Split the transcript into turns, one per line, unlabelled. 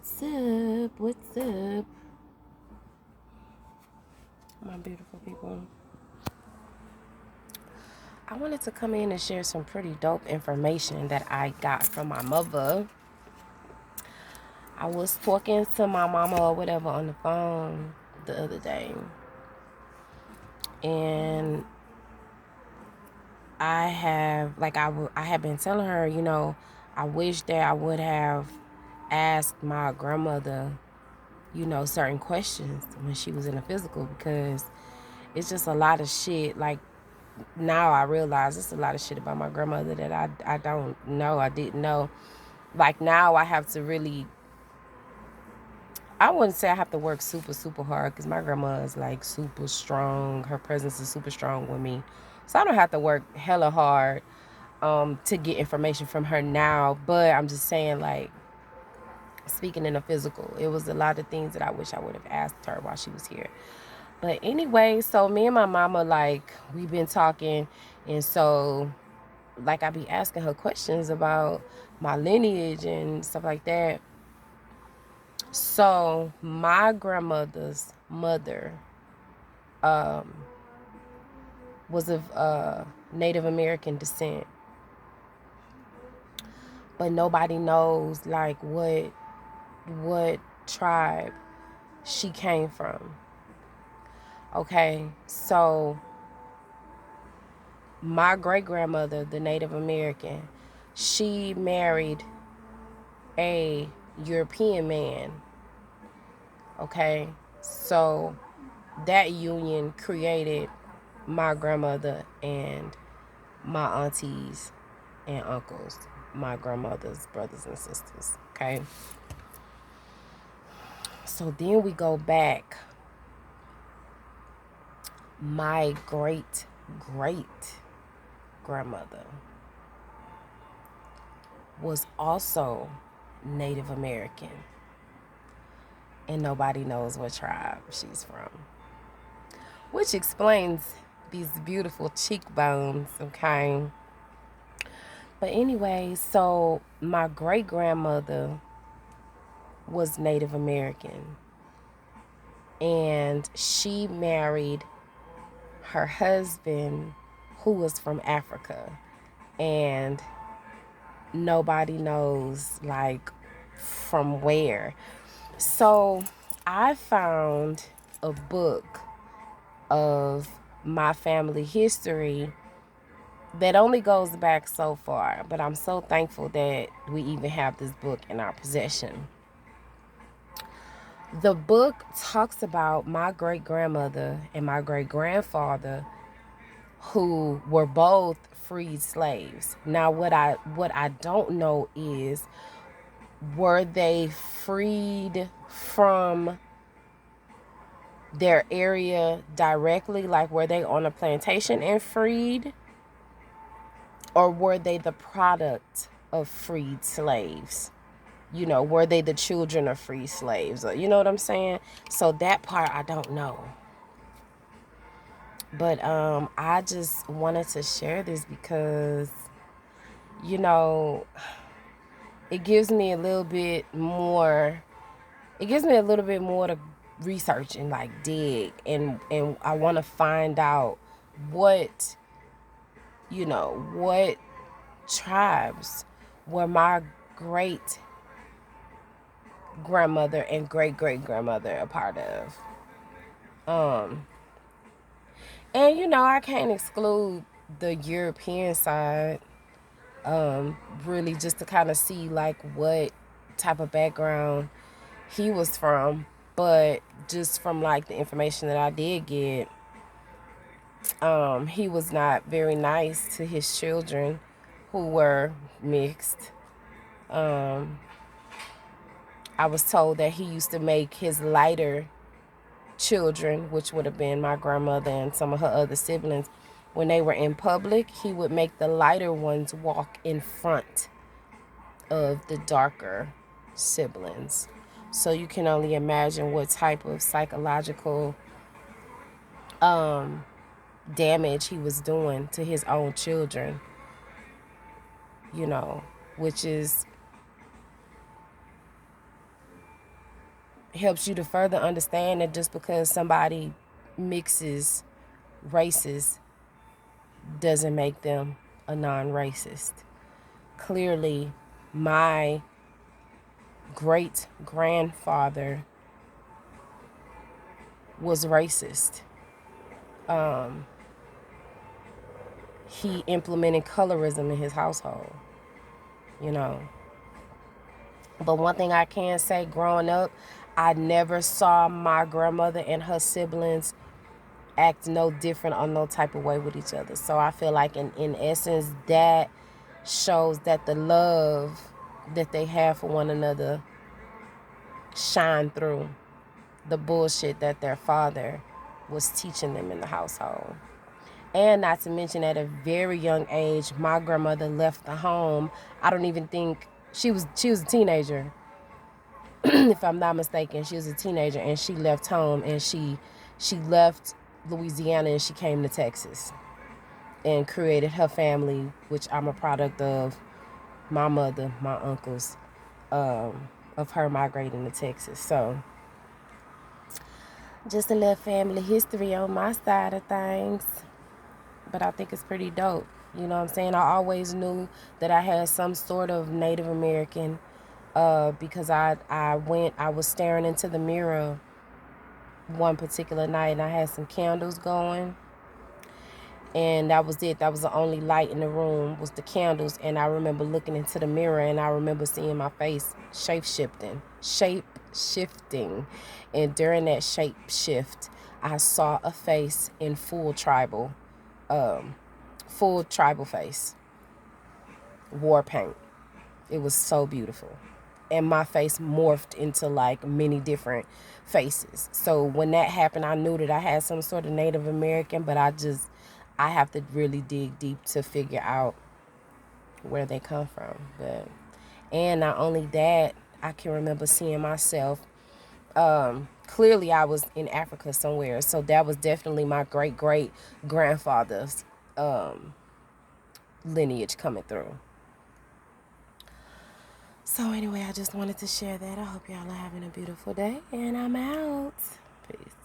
What's up? What's up, my beautiful people? I wanted to come in and share some pretty dope information that I got from my mother. I was talking to my mama or whatever on the phone the other day, and I had been telling her, I wish that I would have asked my grandmother, certain questions when she was in the physical, because it's just a lot of shit. Like, now I realize it's a lot of shit about my grandmother that I don't know. I didn't know. Like, now I have to really, I wouldn't say I have to work super, super hard, because my grandma is like super strong. Her presence is super strong with me. So I don't have to work hella hard to get information from her now. But I'm just saying, like, speaking in a physical, it was a lot of things that I wish I would have asked her while she was here. But anyway, so me and my mama, like, we've been talking, and so, like, I be asking her questions about my lineage and stuff like that. So my grandmother's mother was of Native American descent, but nobody knows, like, what tribe she came from. Okay, so my great grandmother, the Native American, she married a European man. Okay, so that union created my grandmother and my aunties and uncles, my grandmother's brothers and sisters. Okay, so then we go back. My great great grandmother was also Native American, and nobody knows what tribe she's from, which explains these beautiful cheekbones. Okay, but anyway, so my great grandmother was Native American, and she married her husband, who was from Africa, and nobody knows, like, from where. So I found a book of my family history that only goes back so far, but I'm so thankful that we even have this book in our possession. The book talks about my great grandmother and my great grandfather, who were both freed slaves. Now, what I don't know is, were they freed from their area directly? Like, were they on a plantation and freed? Or were they the product of freed slaves? Were they the children of free slaves? You know what I'm saying? So that part I don't know. But I just wanted to share this because, you know, it gives me a little bit more to research and, like, dig, and I want to find out what what tribes were my great grandmother and great great grandmother a part of. And I can't exclude the European side, really, just to kind of see, like, what type of background he was from. But just from, like, the information that I did get, he was not very nice to his children, who were mixed. I was told that he used to make his lighter children, which would have been my grandmother and some of her other siblings, when they were in public, he would make the lighter ones walk in front of the darker siblings. So you can only imagine what type of psychological damage he was doing to his own children, which is helps you to further understand that just because somebody mixes races doesn't make them a non-racist. Clearly, my great grandfather was racist. He implemented colorism in his household, you know. But one thing I can say, growing up, I never saw my grandmother and her siblings act no different or no type of way with each other. So I feel like in essence, that shows that the love that they have for one another shine through the bullshit that their father was teaching them in the household. And not to mention, at a very young age, my grandmother left the home. I don't even think she was a teenager, if I'm not mistaken. She was a teenager, and she left home, and she left Louisiana, and she came to Texas and created her family, which I'm a product of my mother, my uncles, of her migrating to Texas. So just a little family history on my side of things. But I think it's pretty dope. You know what I'm saying? I always knew that I had some sort of Native American because I was staring into the mirror one particular night, and I had some candles going, and that was it. That was the only light in the room, was the candles. And I remember looking into the mirror, and I remember seeing my face shape shifting. And during that shape shift, I saw a face in full tribal face, war paint. It was so beautiful. And my face morphed into like many different faces. So when that happened, I knew that I had some sort of Native American, but I have to really dig deep to figure out where they come from. And not only that, I can remember seeing myself. Clearly I was in Africa somewhere. So that was definitely my great grandfather's lineage coming through. So anyway, I just wanted to share that. I hope y'all are having a beautiful day, and I'm out. Peace.